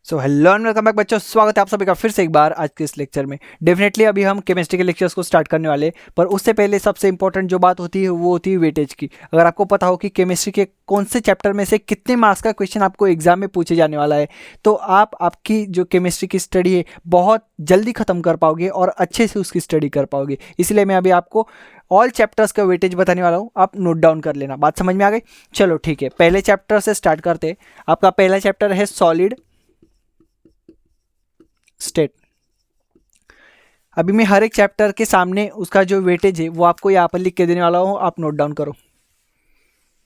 So hello and welcome back बच्चों, स्वागत है आप सभी का फिर से एक बार आज के इस लेक्चर में। डेफिनेटली अभी हम केमिस्ट्री के लेक्चर्स को स्टार्ट करने वाले, पर उससे पहले सबसे इंपॉर्टेंट जो बात होती है वो होती है वेटेज की। अगर आपको पता हो कि केमिस्ट्री के कौन से चैप्टर में से कितने मार्क्स का क्वेश्चन आपको एग्जाम में पूछे जाने वाला है, तो आप आपकी जो केमिस्ट्री की स्टडी है बहुत जल्दी खत्म कर पाओगे और अच्छे से उसकी स्टडी कर पाओगे। इसलिए मैं अभी आपको ऑल चैप्टर्स का वेटेज बताने वाला हूँ, आप नोट डाउन कर लेना। बात समझ में आ गई? चलो ठीक है, पहले चैप्टर से स्टार्ट करते हैं। आपका पहला चैप्टर है सॉलिड स्टेट। अभी मैं हर एक चैप्टर के सामने उसका जो वेटेज है वो आपको यहाँ पर लिख के देने वाला हूँ, आप नोट डाउन करो।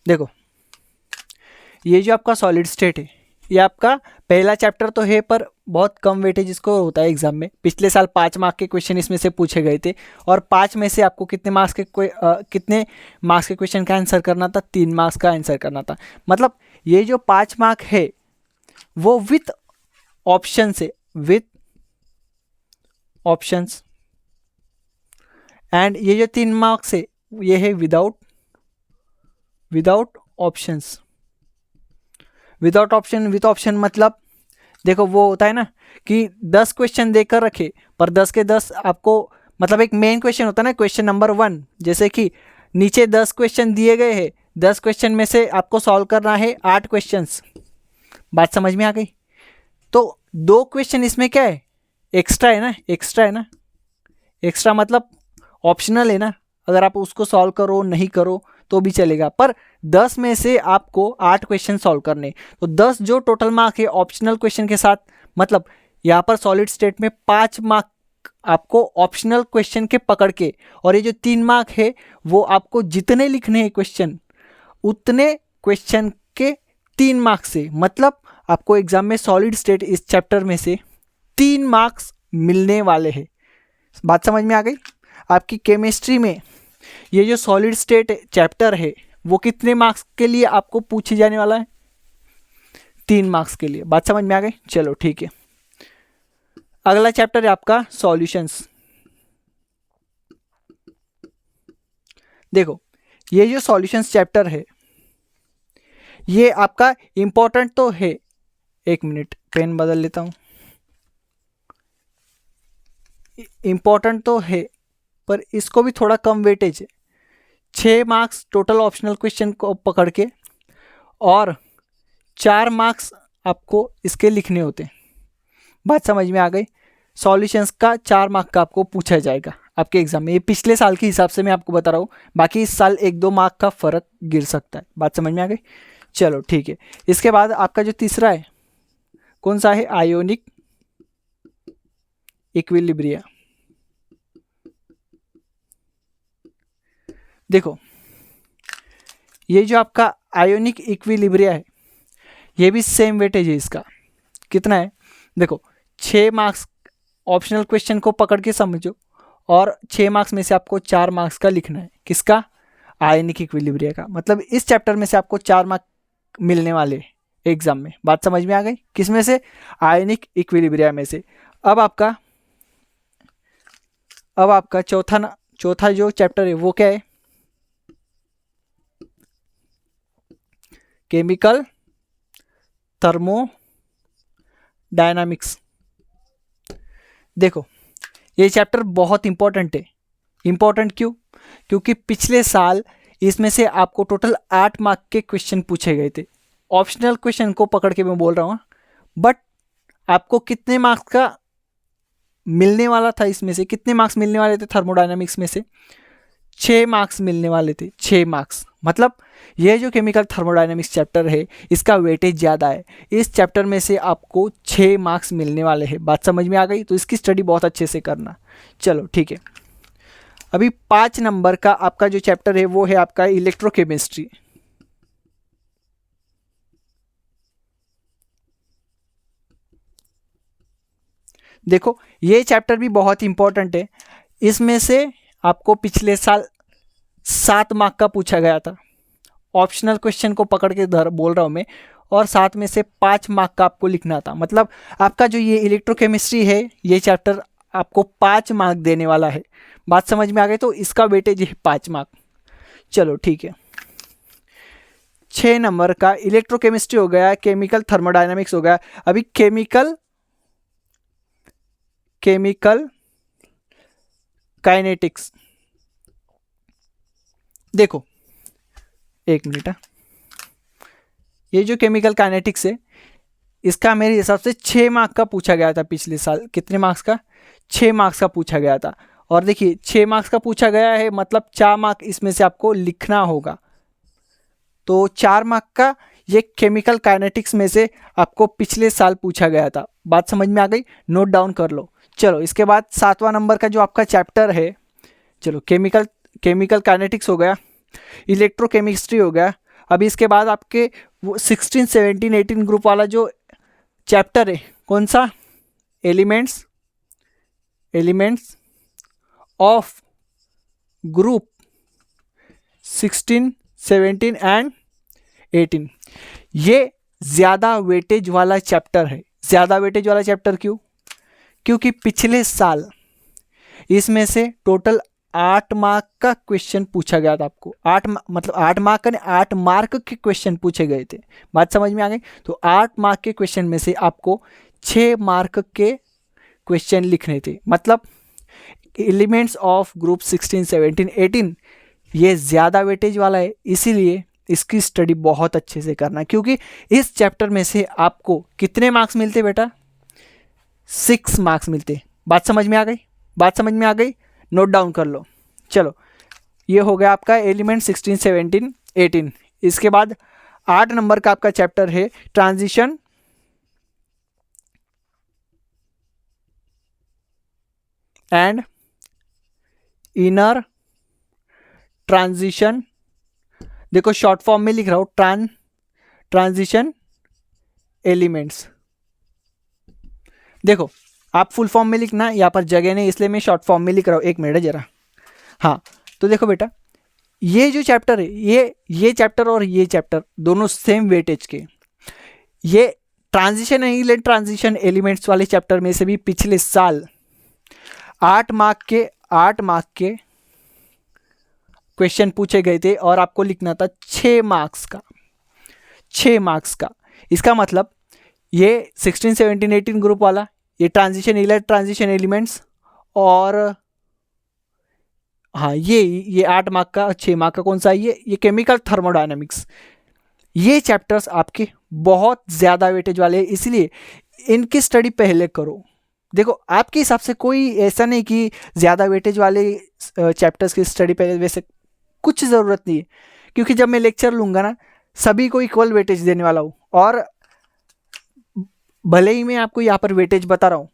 देखो, ये जो आपका सॉलिड स्टेट है ये आपका पहला चैप्टर तो है, पर बहुत कम वेटेज इसको होता है एग्जाम में। पिछले साल 5 मार्क के क्वेश्चन इसमें से पूछे गए थे, और 5 में से आपको कितने मार्क्स के क्वेश्चन का आंसर करना था? 3 मार्क्स का आंसर करना था। मतलब ये जो 5 मार्क है वो विथ ऑप्शन से, विथ ऑप्शंस, एंड ये जो 3 मार्क्स है ये है without options. Without option, with option मतलब देखो वो होता है ना कि 10 क्वेश्चन देकर रखे, पर 10 के 10 आपको, मतलब एक मेन क्वेश्चन होता है ना, क्वेश्चन नंबर 1, जैसे कि नीचे 10 क्वेश्चन दिए गए हैं, 10 क्वेश्चन में से आपको सॉल्व करना है 8 क्वेश्चंस। बात समझ में आ गई? तो 2 क्वेश्चन इसमें क्या है? एक्स्ट्रा है ना, एक्स्ट्रा मतलब ऑप्शनल है ना। अगर आप उसको सॉल्व करो नहीं करो तो भी चलेगा, पर 10 में से आपको 8 क्वेश्चन सॉल्व करने, तो 10 जो टोटल मार्क है ऑप्शनल क्वेश्चन के साथ, मतलब यहाँ पर सॉलिड स्टेट में 5 मार्क आपको ऑप्शनल क्वेश्चन के पकड़ के, और ये जो 3 मार्क है वो आपको जितने लिखने हैं क्वेश्चन उतने क्वेश्चन के 3 मार्क से, मतलब आपको एग्जाम में सॉलिड स्टेट इस चैप्टर में से 3 मार्क्स मिलने वाले हैं। बात समझ में आ गई? आपकी केमिस्ट्री में ये जो सॉलिड स्टेट चैप्टर है वो कितने मार्क्स के लिए आपको पूछे जाने वाला है? 3 मार्क्स के लिए। बात समझ में आ गई? चलो ठीक है, अगला चैप्टर है आपका सॉल्यूशंस। देखो, ये जो सॉल्यूशंस चैप्टर है ये आपका इंपॉर्टेंट तो है। एक मिनट, पेन बदल लेता हूं। इंपॉर्टेंट तो है पर इसको भी थोड़ा कम वेटेज है। 6 मार्क्स टोटल ऑप्शनल क्वेश्चन को पकड़ के, और 4 मार्क्स आपको इसके लिखने होते हैं। बात समझ में आ गई? सॉल्यूशंस का 4 मार्क का आपको पूछा जाएगा आपके एग्जाम में। ये पिछले साल के हिसाब से मैं आपको बता रहा हूँ, बाकी इस साल 1-2 मार्क का फर्क गिर सकता है। बात समझ में आ गई? चलो ठीक है, इसके बाद आपका जो तीसरा है कौन सा है? Ionic equilibria. देखो, ये जो आपका आयोनिक इक्विलिब्रिया है ये भी सेम वेटेज है इसका। कितना है? देखो, 6 मार्क्स ऑप्शनल क्वेश्चन को पकड़ के समझो, और 6 मार्क्स में से आपको 4 मार्क्स का लिखना है। किसका? आयनिक इक्विलिब्रिया का। मतलब इस चैप्टर में से आपको 4 मार्क मिलने वाले एग्जाम में। बात समझ में आ गई? किस में से? आयनिक इक्विलिब्रिया में से। अब आपका चौथा जो चैप्टर है वो क्या है? Chemical thermodynamics. देखो, ये चैप्टर बहुत इंपॉर्टेंट है। इंपॉर्टेंट क्यों? क्योंकि पिछले साल इसमें से आपको टोटल 8 मार्क के क्वेश्चन पूछे गए थे। ऑप्शनल क्वेश्चन को पकड़ के मैं बोल रहा हूँ, बट आपको कितने मार्क्स का मिलने वाला था? इसमें से कितने मार्क्स मिलने वाले थे? थर्मोडायनामिक्स में से 6 मार्क्स मिलने वाले थे। 6 मार्क्स मतलब यह जो केमिकल थर्मोडायनामिक्स चैप्टर है इसका वेटेज ज़्यादा है। इस चैप्टर में से आपको 6 मार्क्स मिलने वाले हैं। बात समझ में आ गई? तो इसकी स्टडी बहुत अच्छे से करना। चलो ठीक है, अभी 5 नंबर का आपका जो चैप्टर है वो है आपका इलेक्ट्रोकेमिस्ट्री। देखो, ये चैप्टर भी बहुत इंपॉर्टेंट है। इसमें से आपको पिछले साल 7 मार्क का पूछा गया था। ऑप्शनल क्वेश्चन को पकड़ के बोल रहा हूँ मैं, और 7 में से 5 मार्क का आपको लिखना था। मतलब आपका जो ये इलेक्ट्रोकेमिस्ट्री है ये चैप्टर आपको 5 मार्क देने वाला है। बात समझ में आ गई? तो इसका वेटेज है 5 मार्क। चलो ठीक है, 6 नंबर का इलेक्ट्रोकेमिस्ट्री हो गया, केमिकल थर्मोडायनामिक्स हो गया, अभी केमिकल काइनेटिक्स। देखो एक मिनट, ये जो केमिकल काइनेटिक्स है इसका मेरे हिसाब से 6 मार्क्स का पूछा गया था पिछले साल। कितने मार्क्स का? 6 मार्क्स का पूछा गया था। और देखिए 6 मार्क्स का पूछा गया है, मतलब 4 मार्क्स इसमें से आपको लिखना होगा। तो 4 मार्क्स का ये केमिकल काइनेटिक्स में से आपको पिछले साल पूछा गया था। बात समझ में आ गई? नोट डाउन कर लो। चलो इसके बाद 7वां नंबर का जो आपका चैप्टर है, चलो केमिकल काइनेटिक्स हो गया, इलेक्ट्रोकेमिस्ट्री हो गया। अभी इसके बाद आपके वो 16, 17, 18 ग्रुप वाला जो चैप्टर है, कौन सा? Elements of group 16, 17 and 18। ये ज़्यादा वेटेज वाला चैप्टर है। ज़्यादा वेटेज वाला चैप्टर क्यों? क्योंकि पिछले साल इसमें से टोटल 8 मार्क का क्वेश्चन पूछा गया था आपको। 8 मार्क का नहीं, 8 मार्क के क्वेश्चन पूछे गए थे। बात समझ में आ गई? तो 8 मार्क के क्वेश्चन में से आपको 6 मार्क के क्वेश्चन लिखने थे। मतलब एलिमेंट्स ऑफ ग्रुप 16, 17, 18 ये ज़्यादा वेटेज वाला है, इसीलिए इसकी स्टडी बहुत अच्छे से करना। क्योंकि इस चैप्टर में से आपको कितने मार्क्स मिलते बेटा? 6 मार्क्स मिलते। बात समझ में आ गई? बात समझ में आ गई? नोट डाउन कर लो। चलो ये हो गया आपका एलिमेंट 16, 17, 18। इसके बाद 8 नंबर का आपका चैप्टर है ट्रांजिशन एंड इनर ट्रांजिशन। देखो शॉर्ट फॉर्म में लिख रहा हूं, ट्रांजिशन एलिमेंट्स। देखो आप फुल फॉर्म में लिखना, यहाँ पर जगह नहीं इसलिए मैं शॉर्ट फॉर्म में लिख रहा हूँ। एक मिनट जरा। हाँ तो देखो बेटा, ये जो चैप्टर है, ये चैप्टर और ये चैप्टर दोनों सेम वेटेज के। ये ट्रांजिशन एलिमेंट्स वाले चैप्टर में से भी पिछले साल 8 मार्क के क्वेश्चन पूछे गए थे और आपको लिखना था 6 मार्क्स का। इसका मतलब ये 16, 17, 18 ग्रुप वाला, ये ट्रांजिशन एलिमेंट्स, और हाँ ये 8 मार्क का, 6 मार्क का कौन सा है? ये केमिकल थर्मोडायनामिक्स। ये चैप्टर्स आपके बहुत ज़्यादा वेटेज वाले हैं, इसलिए इनकी स्टडी पहले करो। देखो आपके हिसाब से कोई ऐसा नहीं कि ज़्यादा वेटेज वाले चैप्टर्स की स्टडी पहले, वैसे कुछ ज़रूरत नहीं है। क्योंकि जब मैं लेक्चर लूँगा ना, सभी को इक्वल वेटेज देने वाला हूँ। और भले ही मैं आपको यहाँ पर वेटेज बता रहा हूँ,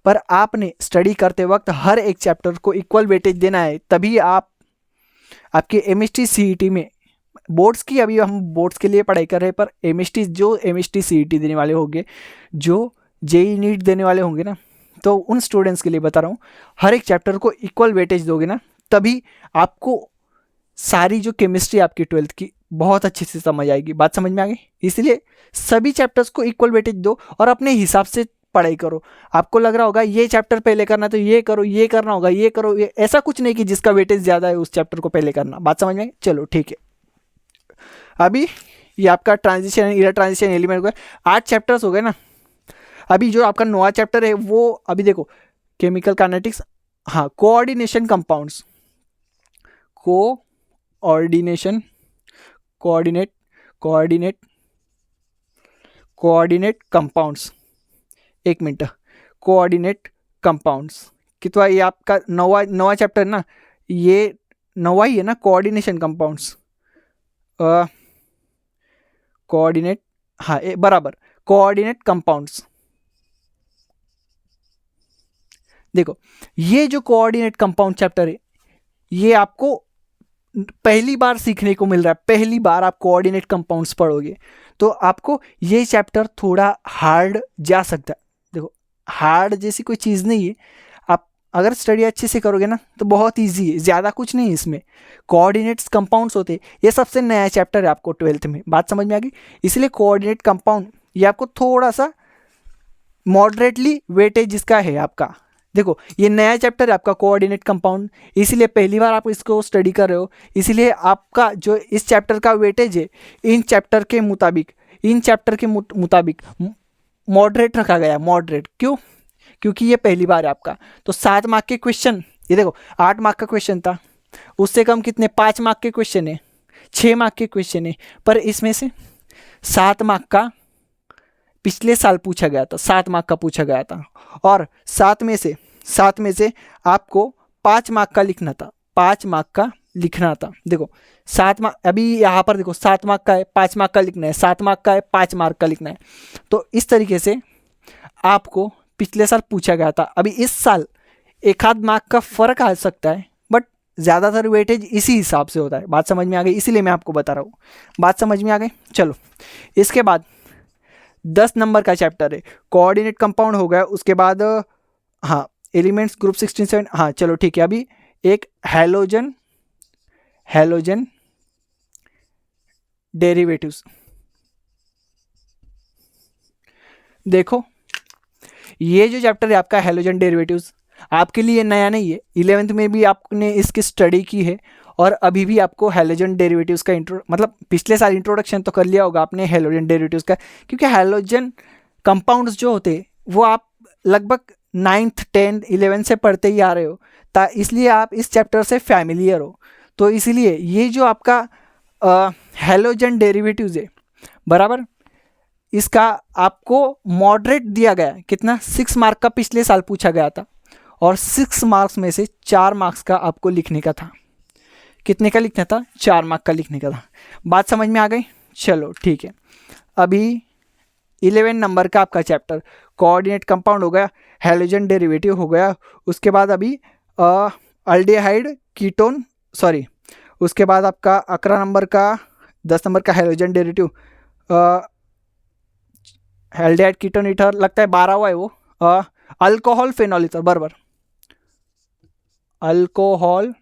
पर आपने स्टडी करते वक्त हर एक चैप्टर को इक्वल वेटेज देना है, तभी आपके एमएसटी सीईटी में बोर्ड्स की, अभी हम बोर्ड्स के लिए पढ़ाई कर रहे हैं, पर एमएसटी सीईटी देने वाले होंगे, जो जेई नीट देने वाले होंगे ना, तो उन स्टूडेंट्स के लिए बता रहा हूँ, हर एक चैप्टर को इक्वल वेटेज दोगे ना, तभी आपको सारी जो केमिस्ट्री आपकी 12th की बहुत अच्छे से समझ आएगी। बात समझ में आ गई? इसलिए सभी चैप्टर्स को इक्वल वेटेज दो और अपने हिसाब से पढ़ाई करो। आपको लग रहा होगा ये चैप्टर पहले करना तो ये करो, ये करना होगा ये करो, ये ऐसा कुछ नहीं कि जिसका वेटेज ज़्यादा है उस चैप्टर को पहले करना। बात समझ में आई? चलो ठीक है। अभी ये आपका ट्रांजिशन एलिमेंट हो गया, 8 चैप्टर्स हो गए ना। अभी जो आपका 9वां चैप्टर है वो, अभी देखो केमिकल काइनेटिक्स, हाँ कोऑर्डिनेट कंपाउंड्स। एक मिनट, कोऑर्डिनेट कंपाउंड्स कितना? ये आपका नवा चैप्टर ना, ये 9वां ही है ना, कोऑर्डिनेशन कंपाउंड्स। कोऑर्डिनेट, हाँ बराबर, कोऑर्डिनेट कंपाउंड्स। देखो ये जो कोऑर्डिनेट कंपाउंड चैप्टर है, ये आपको पहली बार सीखने को मिल रहा है। पहली बार आप कोऑर्डिनेट कंपाउंड्स पढ़ोगे तो आपको ये चैप्टर थोड़ा हार्ड जा सकता है। देखो हार्ड जैसी कोई चीज़ नहीं है, आप अगर स्टडी अच्छे से करोगे ना तो बहुत इजी है, ज़्यादा कुछ नहीं है इसमें। कोऑर्डिनेट्स कंपाउंड्स होते, ये सबसे नया चैप्टर है आपको 12th में। बात समझ में आ गई? इसलिए कोऑर्डिनेट कंपाउंड ये आपको थोड़ा सा मॉडरेटली वेटेज जिसका है आपका, देखो ये नया चैप्टर है आपका कोऑर्डिनेट कंपाउंड, इसीलिए पहली बार आप इसको स्टडी कर रहे हो, इसीलिए आपका जो इस चैप्टर का वेटेज है इन चैप्टर के मुताबिक मॉडरेट रखा गया। मॉडरेट क्यों? क्योंकि ये पहली बार है आपका। तो 7 मार्क के क्वेश्चन, ये देखो 8 मार्क का क्वेश्चन था, उससे कम कितने 5 मार्क के क्वेश्चन है, 6 मार्क के क्वेश्चन है, पर इसमें से 7 मार्क का पिछले साल पूछा गया था, 7 मार्क का पूछा गया था, और 7 में से आपको 5 मार्क का लिखना था, 5 मार्क का लिखना था। देखो 7 मार्क, अभी यहाँ पर देखो 7 मार्क का है, 5 मार्क का लिखना है, 7 मार्क का है, 5 मार्क का लिखना है। तो इस तरीके से आपको पिछले साल पूछा गया था। अभी इस साल एक आध मार्क का फर्क आ सकता है, बट ज़्यादातर वेटेज इसी हिसाब से होता है। बात समझ में आ गई? इसीलिए मैं आपको बता रहा हूँ। बात समझ में आ गई? चलो इसके बाद 10 नंबर का चैप्टर है, कोऑर्डिनेट कंपाउंड हो गया। उसके बाद हाँ एलिमेंट्स ग्रुप 16 हाँ चलो ठीक है। अभी एक हैलोजन डेरिवेटिव्स। देखो ये जो चैप्टर है आपका हैलोजन डेरिवेटिव्स, आपके लिए नया नहीं है, 11th में भी आपने इसकी स्टडी की है, और अभी भी आपको हैलोजन डेरिवेटिव्स का मतलब पिछले साल इंट्रोडक्शन तो कर लिया होगा आपने हैलोजन डेरिवेटिव्स का, क्योंकि हैलोजन कंपाउंड्स जो होते हैं वो आप लगभग 9th 10th 11th से पढ़ते ही आ रहे हो, इसलिए आप इस चैप्टर से फैमिलियर हो। तो इसलिए ये जो आपका हैलोजन डेरिवेटिव्स है बराबर, इसका आपको मॉडरेट दिया गया है। कितना? 6 मार्क का पिछले साल पूछा गया था, और 6 मार्क्स में से 4 मार्क्स का आपको लिखने का था। कितने का लिखना था? 4 मार्क का लिखने का था। बात समझ में आ गई? चलो ठीक है। अभी 11 नंबर का आपका चैप्टर कोऑर्डिनेट कंपाउंड हो गया, हैलोजन डेरिवेटिव हो गया। उसके बाद अभी अल्डिहाइड कीटोन, सॉरी उसके बाद आपका 11 नंबर का 10 नंबर का halogen derivative aldehyde ketone ether, लगता है 12 हुआ है वो, अल्कोहल फेनॉल ईथर, बराबर alcohol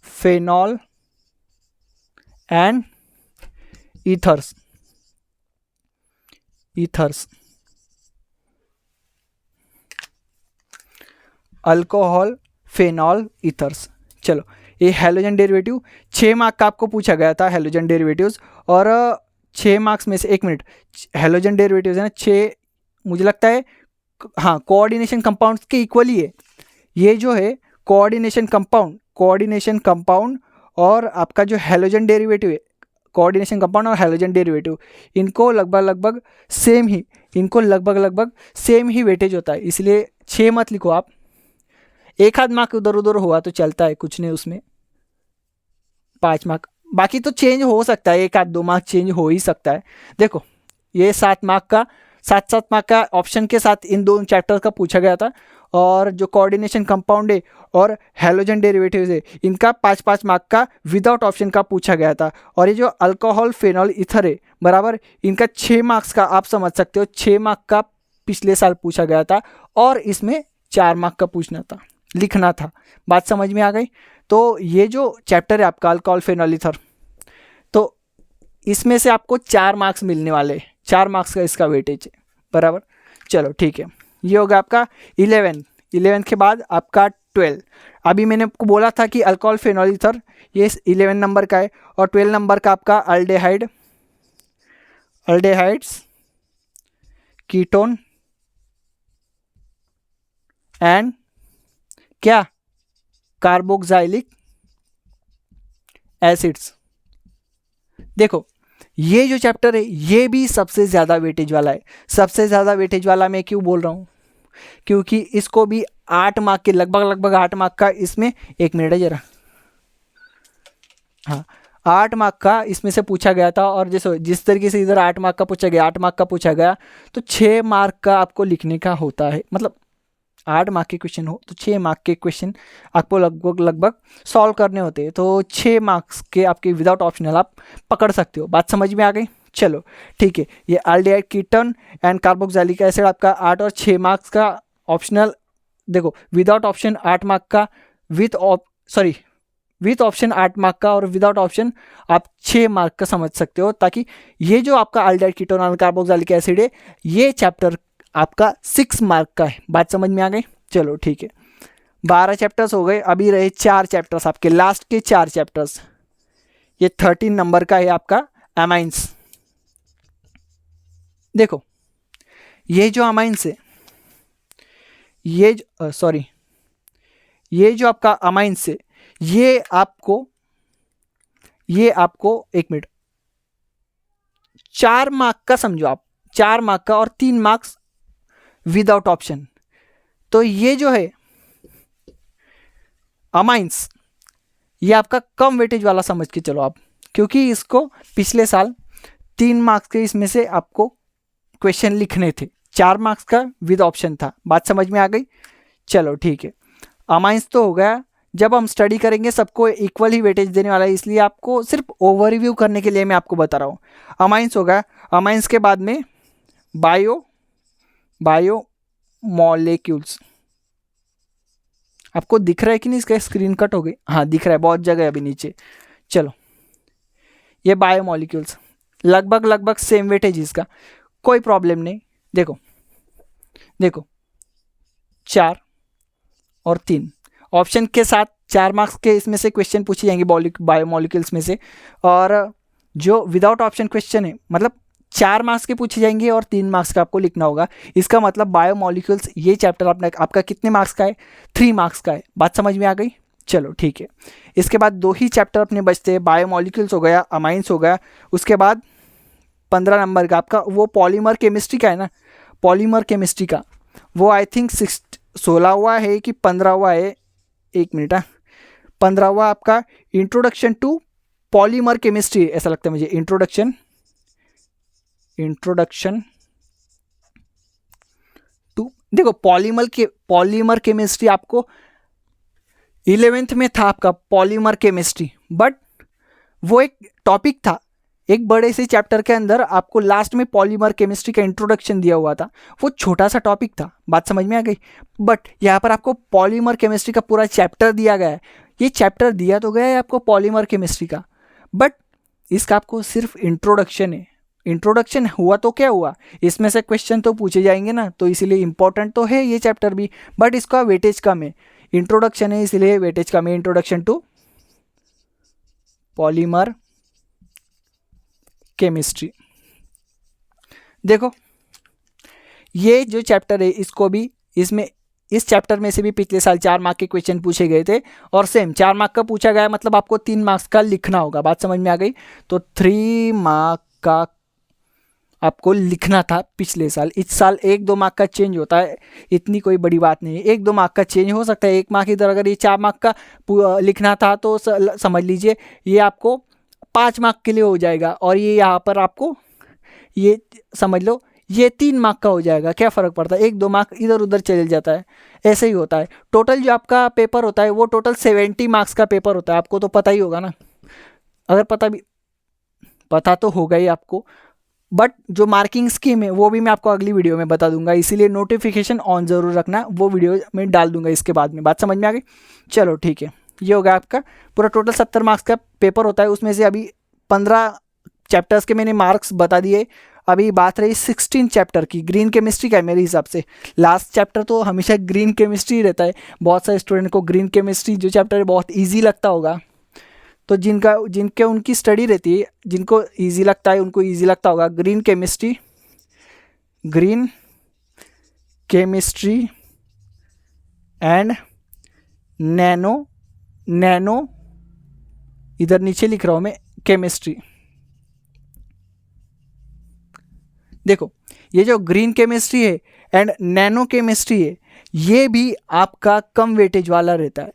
phenol and ethers alcohol phenol ethers. चलो ये हैलोजन डेरिवेटिव 6 मार्क का आपको पूछा गया था हैलोजन डेरिवेटिव्स, और 6 मार्क्स में से 1 मिनट, हैलोजन डेरिवेटिव्स है ना 6, मुझे लगता है हाँ कोऑर्डिनेशन कंपाउंड्स के इक्वली है। ये जो है कोऑर्डिनेशन कंपाउंड और आपका जो हैलोजन डेरिवेटिव है, कोऑर्डिनेशन कंपाउंड और हैलोजन डेरिवेटिव, इनको लगभग सेम ही वेटेज होता है, इसलिए 6 मत लिखो आप। एक आध मार्क उधर उधर हुआ तो चलता है, कुछ नहीं उसमें, 5 मार्क, बाकी तो चेंज हो सकता है, 1 आध 2 मार्क चेंज हो ही सकता है। देखो ये 7 मार्क का 7 मार्क का ऑप्शन के साथ इन दोनों चैप्टर का पूछा गया था, और जो कोऑर्डिनेशन कंपाउंड है और हैलोजन डेरिवेटिव्स है इनका 5 मार्क का विदाउट ऑप्शन का पूछा गया था, और ये जो अल्कोहल फेनॉल ईथर है बराबर, इनका 6 मार्क्स का आप समझ सकते हो, 6 मार्क का पिछले साल पूछा गया था, और इसमें 4 मार्क का पूछना था, लिखना था। बात समझ में आ गई? तो ये जो चैप्टर है आपका अल्कोहल फेनॉल ईथर, तो इसमें से आपको 4 मार्क्स मिलने वाले, 4 मार्क्स का इसका वेटेज है बराबर। चलो ठीक है, ये होगा आपका 11 के बाद आपका 12। अभी मैंने आपको बोला था कि अल्कोहल फेनॉल ईथर ये 11 नंबर का है, और 12 नंबर का आपका अल्डेहाइड्स कीटोन एंड क्या कार्बोक्सिलिक एसिड्स। देखो ये जो चैप्टर है ये भी सबसे ज़्यादा वेटेज वाला है। सबसे ज़्यादा वेटेज वाला मैं क्यों बोल रहा हूँ? क्योंकि इसको भी 8 मार्क के लगभग 8 मार्क का इसमें, 1 मिनट है जरा, हाँ 8 मार्क का इसमें से पूछा गया था, और जिस तरीके से इधर 8 मार्क का पूछा गया, 8 मार्क का पूछा गया, तो 6 मार्क का आपको लिखने का होता है। मतलब 8 मार्क के क्वेश्चन हो तो 6 मार्क के क्वेश्चन आपको लगभग सॉल्व करने होते हैं, तो 6 मार्क्स के आपके विदाउट ऑप्शनल आप पकड़ सकते हो। बात समझ में आ गई? चलो ठीक है, ये aldehyde ketone and carboxylic acid आपका 8 और 6 मार्क्स का ऑप्शनल। देखो विदाउट ऑप्शन 8 मार्क का, विथ ऑप्शन 8 मार्क का, और विदाउट ऑप्शन आप 6 मार्क का समझ सकते हो, ताकि ये जो आपका अल्डिहाइड कीटोन और कार्बोक्सिलिक एसिड है ये चैप्टर आपका 6 मार्क का है। बात समझ में आ गई? चलो ठीक है, 12 चैप्टर्स हो गए, अभी रहे 4 चैप्टर्स आपके, लास्ट के 4 चैप्टर्स। ये 13 नंबर का है आपका अमाइंस। देखो ये जो अमाइंस है, ये जो आपका अमाइंस है, ये आपको 1 मिनट, 4 मार्क का समझो आप, 4 मार्क का और 3 मार्क्स विदाउट ऑप्शन। तो ये जो है अमाइंस, ये आपका कम वेटेज वाला समझ के चलो आप, क्योंकि इसको पिछले साल 3 मार्क्स के इसमें से आपको क्वेश्चन लिखने थे, 4 मार्क्स का विद ऑप्शन था। बात समझ में आ गई? चलो ठीक है, अमाइंस तो हो गया। जब हम स्टडी करेंगे सबको इक्वल ही वेटेज देने वाला है, इसलिए आपको सिर्फ ओवरव्यू करने के लिए मैं आपको बता रहा हूँ। अमाइंस हो गया, अमाइंस के बाद में बायो मॉलिक्यूल्स। आपको दिख रहा है कि नहीं? इसका स्क्रीन कट हो गई, हाँ दिख रहा है, बहुत जगह अभी नीचे। चलो ये बायो मॉलिक्यूल्स लगभग सेम वेटेज इसका, कोई प्रॉब्लम नहीं। देखो 4 और 3 ऑप्शन के साथ 4 मार्क्स के इसमें से क्वेश्चन पूछे जाएंगे बायो मॉलिक्यूल्स में से, और जो विदाउट ऑप्शन क्वेश्चन है मतलब 4 मार्क्स के पूछे जाएंगे और 3 मार्क्स का आपको लिखना होगा। इसका मतलब बायो मॉलिक्यूल्स ये चैप्टर आपका कितने मार्क्स का है? 3 मार्क्स का है। बात समझ में आ गई? चलो ठीक है, इसके बाद 2 ही चैप्टर अपने बचते हैं, बायो मॉलिक्यूल्स हो गया, अमाइंस हो गया। उसके बाद 15 नंबर का आपका वो पॉलीमर केमिस्ट्री का है ना, पॉलीमर केमिस्ट्री का वो आई थिंक 16वां है कि 15वां है, 1 मिनट, 15वां आपका इंट्रोडक्शन टू पॉलीमर केमिस्ट्री, ऐसा लगता है मुझे, इंट्रोडक्शन टू। देखो पॉलीमर केमिस्ट्री आपको 11th में था आपका पॉलीमर केमिस्ट्री, बट वो एक टॉपिक था, एक बड़े से चैप्टर के अंदर आपको लास्ट में पॉलीमर केमिस्ट्री का इंट्रोडक्शन दिया हुआ था, वो छोटा सा टॉपिक था। बात समझ में आ गई? बट यहाँ पर आपको पॉलीमर केमिस्ट्री का पूरा चैप्टर दिया गया है। ये चैप्टर दिया तो गया है आपको पॉलीमर केमिस्ट्री का, बट इसका आपको सिर्फ इंट्रोडक्शन है। इंट्रोडक्शन हुआ तो क्या हुआ, इसमें से क्वेश्चन तो पूछे जाएंगे ना, तो इसीलिए इंपॉर्टेंट तो है ये चैप्टर भी, बट इसका वेटेज कम है। इंट्रोडक्शन है इसलिए वेटेज कम है, इंट्रोडक्शन टू पॉलीमर केमिस्ट्री। देखो ये जो चैप्टर है इसको भी, इस चैप्टर में से भी पिछले साल 4 मार्क के क्वेश्चन पूछे गए थे, और सेम 4 मार्क का पूछा गया, मतलब आपको 3 मार्क्स का लिखना होगा। बात समझ में आ गई? तो 3 मार्क का आपको लिखना था पिछले साल। इस साल 1-2 मार्क का चेंज होता है, इतनी कोई बड़ी बात नहीं है, 1-2 मार्क का चेंज हो सकता है। 1 मार्क इधर, अगर ये 4 मार्क का लिखना था तो समझ लीजिए ये आपको 5 मार्क के लिए हो जाएगा, और ये यहाँ पर आपको ये समझ लो ये 3 मार्क का हो जाएगा। क्या फ़र्क पड़ता है, 1-2 मार्क इधर उधर चल जाता है, ऐसे ही होता है। टोटल जो आपका पेपर होता है वो टोटल 70 मार्क्स का पेपर होता है, आपको तो पता ही होगा ना, अगर पता तो होगा ही आपको। बट जो मार्किंग स्कीम है वो भी मैं आपको अगली वीडियो में बता दूंगा, इसीलिए नोटिफिकेशन ऑन ज़रूर रखना, वो वीडियो में डाल दूंगा इसके बाद में। बात समझ में आ गई? चलो ठीक है, ये होगा आपका पूरा टोटल 70 मार्क्स का पेपर होता है। उसमें से अभी 15 चैप्टर्स के मैंने मार्क्स बता दिए। अभी बात रही 16 चैप्टर की, ग्रीन केमिस्ट्री का है मेरे हिसाब से। लास्ट चैप्टर तो हमेशा ग्रीन केमिस्ट्री रहता है, बहुत सारे स्टूडेंट को ग्रीन केमिस्ट्री जो चैप्टर है बहुत ईजी लगता होगा, तो जिनके उनकी स्टडी रहती है, जिनको ईजी लगता है उनको ईजी लगता होगा। ग्रीन केमिस्ट्री एंड नैनो इधर नीचे लिख रहा हूँ मैं, केमिस्ट्री। देखो ये जो ग्रीन केमिस्ट्री है एंड नैनो केमिस्ट्री है, ये भी आपका कम वेटेज वाला रहता है।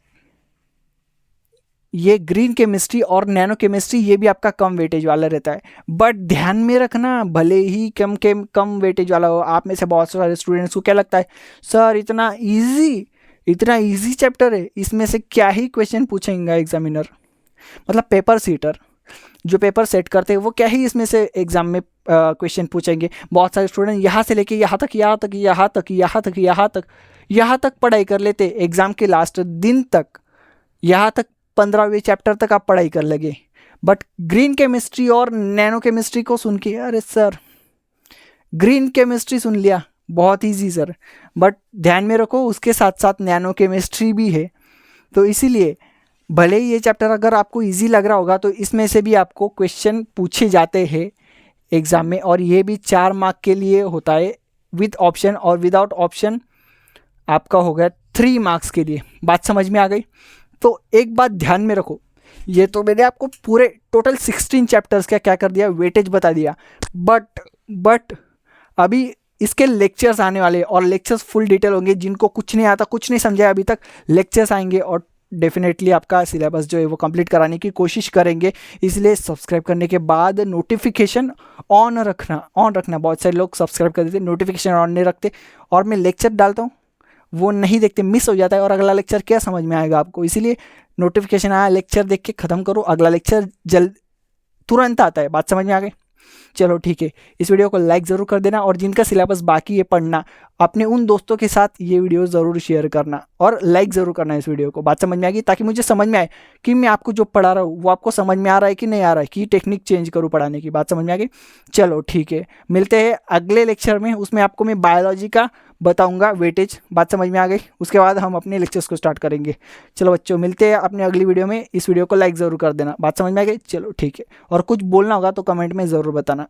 ये ग्रीन केमिस्ट्री और नैनो केमिस्ट्री ये भी आपका कम वेटेज वाला रहता है, बट ध्यान में रखना भले ही कम वेटेज वाला हो। आप में से बहुत सारे स्टूडेंट्स को क्या लगता है, सर इतना इजी चैप्टर है, इसमें से क्या ही क्वेश्चन पूछेंगे एग्जामिनर, मतलब पेपर सीटर जो पेपर सेट करते हैं वो क्या ही इसमें से एग्जाम में क्वेश्चन पूछेंगे। बहुत सारे स्टूडेंट यहाँ से लेके यहाँ तक पढ़ाई कर लेते एग्जाम के लास्ट दिन तक, यहाँ तक 15वें चैप्टर तक आप पढ़ाई कर लगे, बट ग्रीन केमिस्ट्री और नैनो केमिस्ट्री को सुन के, अरे सर ग्रीन केमिस्ट्री सुन लिया बहुत ईजी सर, बट ध्यान में रखो उसके साथ साथ नैनो केमिस्ट्री भी है, तो इसीलिए भले ही ये चैप्टर अगर आपको इजी लग रहा होगा तो इसमें से भी आपको क्वेश्चन पूछे जाते हैं एग्ज़ाम में, और ये भी 4 मार्क के लिए होता है विद ऑप्शन, और विदाउट ऑप्शन आपका हो गया 3 मार्क्स के लिए। बात समझ में आ गई? तो एक बात ध्यान में रखो, ये तो मैंने आपको पूरे टोटल 16 चैप्टर्स का क्या कर दिया, वेटेज बता दिया, बट अभी इसके लेक्चर्स आने वाले, और लेक्चर्स फुल डिटेल होंगे। जिनको कुछ नहीं आता, कुछ नहीं समझा अभी तक, लेक्चर्स आएंगे और डेफिनेटली आपका सिलेबस जो है वो कंप्लीट कराने की कोशिश करेंगे। इसलिए सब्सक्राइब करने के बाद नोटिफिकेशन ऑन रखना। बहुत सारे लोग सब्सक्राइब कर देते, नोटिफिकेशन ऑन नहीं रखते, और मैं लेक्चर डालता हूँ वो नहीं देखते, मिस हो जाता है, और अगला लेक्चर क्या समझ में आएगा आपको। इसीलिए नोटिफिकेशन आया, लेक्चर देख के ख़त्म करो, अगला लेक्चर तुरंत आता है। बात समझ में आ गई? चलो ठीक है, इस वीडियो को लाइक ज़रूर कर देना, और जिनका सिलेबस बाकी है पढ़ना, अपने उन दोस्तों के साथ ये वीडियो ज़रूर शेयर करना, और लाइक ज़रूर करना इस वीडियो को। बात समझ में आ गई? ताकि मुझे समझ में आए कि मैं आपको जो पढ़ा रहा हूँ वो आपको समझ में आ रहा है कि नहीं आ रहा है, कि टेक्निक चेंज करूँ पढ़ाने की। बात समझ में आ गई? चलो ठीक है, मिलते हैं अगले लेक्चर में, उसमें आपको मैं बायोलॉजी का बताऊंगा वेटेज। बात समझ में आ गई? उसके बाद हम अपने लेक्चर्स को स्टार्ट करेंगे। चलो बच्चों, मिलते हैं अपने अगली वीडियो में। इस वीडियो को लाइक ज़रूर कर देना। बात समझ में आ गई? चलो ठीक है, और कुछ बोलना होगा तो कमेंट में ज़रूर बताना।